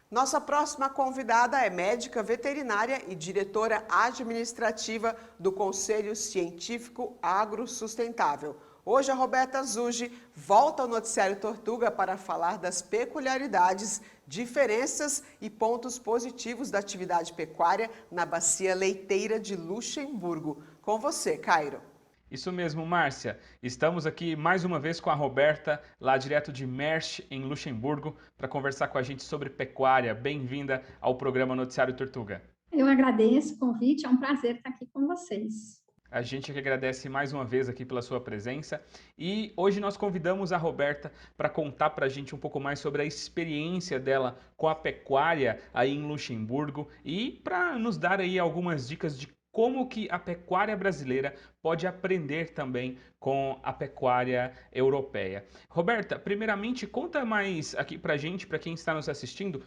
Nossa próxima convidada é médica veterinária e diretora administrativa do Conselho Científico Agrosustentável. Hoje a Roberta Zucchi volta ao Noticiário Tortuga para falar das peculiaridades, diferenças e pontos positivos da atividade pecuária na Bacia Leiteira de Luxemburgo. Com você, Cairo. Isso mesmo, Márcia. Estamos aqui mais uma vez com a Roberta, lá direto de Mersch, em Luxemburgo, para conversar com a gente sobre pecuária. Bem-vinda ao programa Noticiário Tortuga. Eu agradeço o convite, é um prazer estar aqui com vocês. A gente que agradece mais uma vez aqui pela sua presença e hoje nós convidamos a Roberta para contar para a gente um pouco mais sobre a experiência dela com a pecuária aí em Luxemburgo e para nos dar aí algumas dicas de como que a pecuária brasileira pode aprender também com a pecuária europeia. Roberta, primeiramente conta mais aqui para a gente, para quem está nos assistindo,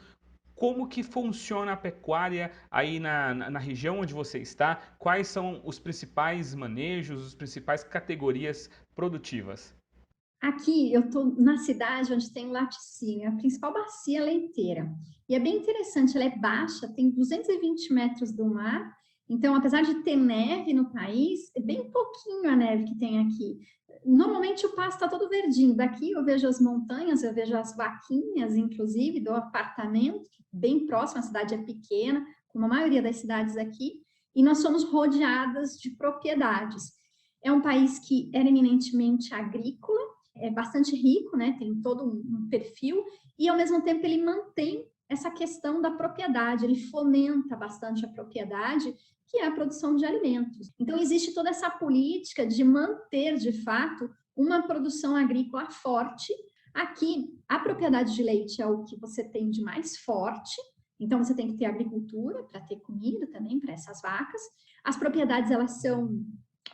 como que funciona a pecuária aí na região onde você está? Quais são os principais manejos, as principais categorias produtivas? Aqui eu estou na cidade onde tem laticínio, a principal bacia leiteira. E é bem interessante, ela é baixa, tem 220 metros do mar. Então, apesar de ter neve no país, é bem pouquinho a neve que tem aqui. Normalmente o pasto está todo verdinho. Daqui eu vejo as montanhas, eu vejo as vaquinhas, inclusive, do apartamento, bem próximo, a cidade é pequena, como a maioria das cidades aqui, e nós somos rodeadas de propriedades. É um país que é eminentemente agrícola, é bastante rico, né? Tem todo um perfil, e ao mesmo tempo ele mantém essa questão da propriedade, ele fomenta bastante a propriedade, que é a produção de alimentos. Então, existe toda essa política de manter, de fato, uma produção agrícola forte. Aqui, a propriedade de leite é o que você tem de mais forte, então você tem que ter agricultura para ter comida também para essas vacas. As propriedades, elas são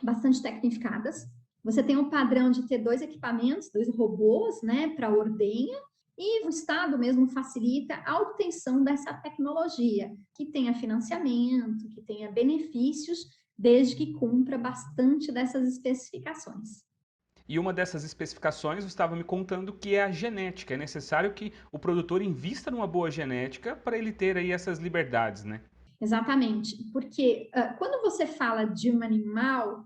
bastante tecnificadas. Você tem o padrão de ter 2 equipamentos, 2 robôs, né, para ordenha, e o Estado mesmo facilita a obtenção dessa tecnologia, que tenha financiamento, que tenha benefícios, desde que cumpra bastante dessas especificações. E uma dessas especificações você estava me contando que é a genética. É necessário que o produtor invista numa boa genética para ele ter aí essas liberdades, né? Exatamente, porque quando você fala de um animal,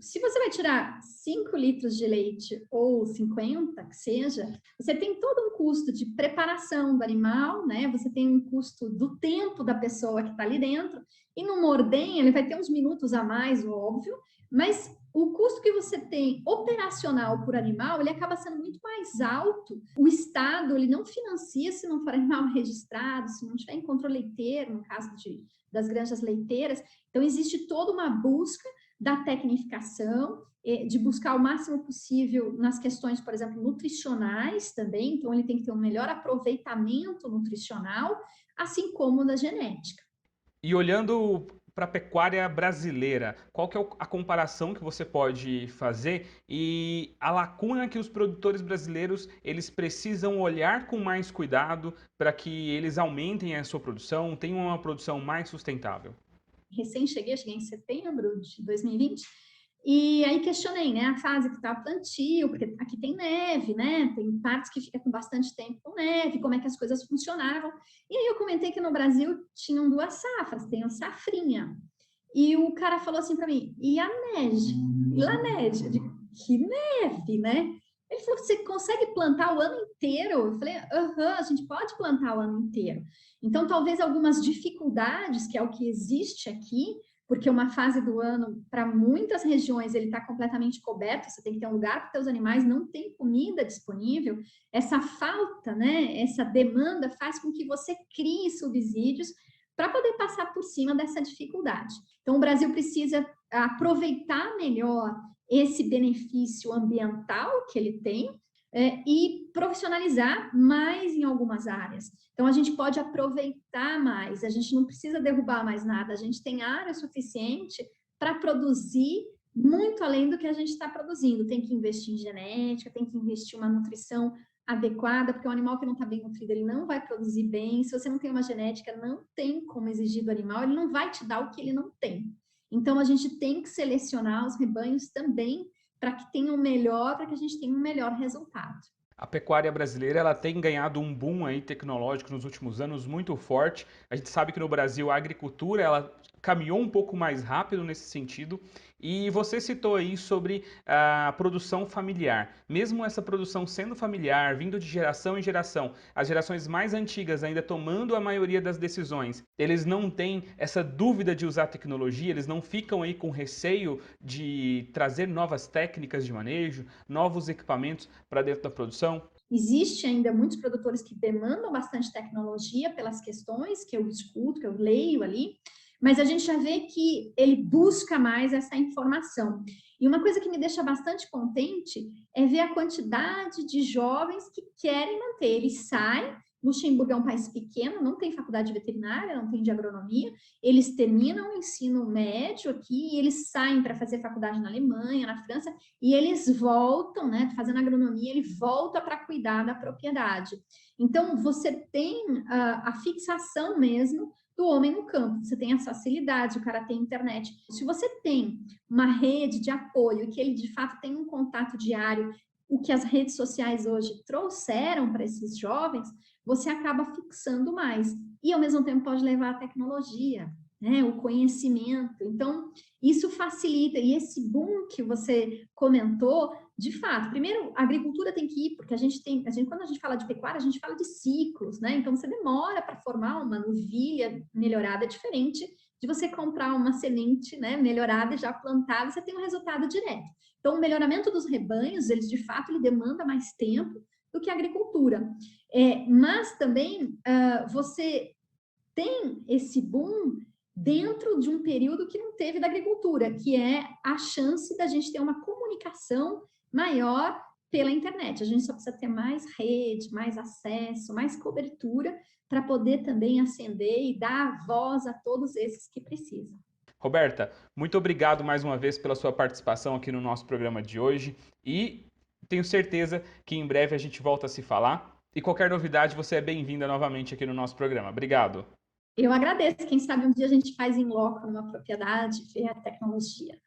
se você vai tirar 5 litros de leite ou 50, que seja, você tem todo um custo de preparação do animal, né? Você tem um custo do tempo da pessoa que está ali dentro, e numa ordenha ele vai ter uns minutos a mais, óbvio, mas o custo que você tem operacional por animal, ele acaba sendo muito mais alto. O Estado, ele não financia se não for animal registrado, se não tiver em controle leiteiro, no caso das granjas leiteiras. Então, existe toda uma busca da tecnificação, de buscar o máximo possível nas questões, por exemplo, nutricionais também. Então, ele tem que ter um melhor aproveitamento nutricional, assim como da genética. E olhando para a pecuária brasileira, qual que é a comparação que você pode fazer e a lacuna que os produtores brasileiros eles precisam olhar com mais cuidado para que eles aumentem a sua produção, tenham uma produção mais sustentável? Cheguei em setembro de 2020, e aí questionei, né, a fase que está plantio, porque aqui tem neve, né, tem partes que fica com bastante tempo com neve, como é que as coisas funcionavam, e aí eu comentei que no Brasil tinham 2 safras, tem a safrinha, e o cara falou assim para mim, e a neve? E lá neve? Eu digo, que neve, né? Ele falou, você consegue plantar o ano inteiro? Eu falei, a gente pode plantar o ano inteiro. Então, talvez algumas dificuldades, que é o que existe aqui, porque uma fase do ano, para muitas regiões, ele está completamente coberto, você tem que ter um lugar para os seus animais, não tem comida disponível. Essa falta, né, essa demanda faz com que você crie subsídios para poder passar por cima dessa dificuldade. Então, o Brasil precisa aproveitar melhor esse benefício ambiental que ele tem, e profissionalizar mais em algumas áreas. Então, a gente pode aproveitar mais, a gente não precisa derrubar mais nada, a gente tem área suficiente para produzir muito além do que a gente está produzindo. Tem que investir em genética, tem que investir em uma nutrição adequada, porque um animal que não está bem nutrido, ele não vai produzir bem. Se você não tem uma genética, não tem como exigir do animal, ele não vai te dar o que ele não tem. Então, a gente tem que selecionar os rebanhos também para que tenham melhor, para que a gente tenha um melhor resultado. A pecuária brasileira ela tem ganhado um boom aí tecnológico nos últimos anos muito forte. A gente sabe que no Brasil a agricultura ela caminhou um pouco mais rápido nesse sentido. E você citou aí sobre a produção familiar. Mesmo essa produção sendo familiar, vindo de geração em geração, as gerações mais antigas ainda tomando a maioria das decisões, eles não têm essa dúvida de usar tecnologia, eles não ficam aí com receio de trazer novas técnicas de manejo, novos equipamentos para dentro da produção? Existe ainda muitos produtores que demandam bastante tecnologia pelas questões que eu escuto, que eu leio ali, mas a gente já vê que ele busca mais essa informação. E uma coisa que me deixa bastante contente é ver a quantidade de jovens que querem manter. Eles saem, Luxemburgo é um país pequeno, não tem faculdade veterinária, não tem de agronomia, eles terminam o ensino médio aqui, e eles saem para fazer faculdade na Alemanha, na França, e eles voltam, né, fazendo agronomia, ele volta para cuidar da propriedade. Então, você tem a fixação mesmo do homem no campo, você tem as facilidades, o cara tem internet. Se você tem uma rede de apoio, que ele de fato tem um contato diário, o que as redes sociais hoje trouxeram para esses jovens, você acaba fixando mais. E ao mesmo tempo pode levar a tecnologia, né, o conhecimento. Então, isso facilita. E esse boom que você comentou, de fato, primeiro, a agricultura tem que ir, porque quando a gente fala de pecuária, a gente fala de ciclos, né? Então, você demora para formar uma novilha melhorada diferente de você comprar uma semente, né, melhorada e já plantada, você tem um resultado direto. Então, o melhoramento dos rebanhos, eles de fato, ele demanda mais tempo do que a agricultura. Mas também você tem esse boom dentro de um período que não teve da agricultura, que é a chance da gente ter uma comunicação maior pela internet. A gente só precisa ter mais rede, mais acesso, mais cobertura para poder também acender e dar voz a todos esses que precisam. Roberta, muito obrigado mais uma vez pela sua participação aqui no nosso programa de hoje e tenho certeza que em breve a gente volta a se falar. E qualquer novidade, você é bem-vinda novamente aqui no nosso programa. Obrigado. Eu agradeço. Quem sabe um dia a gente faz em loco numa propriedade, ver a tecnologia.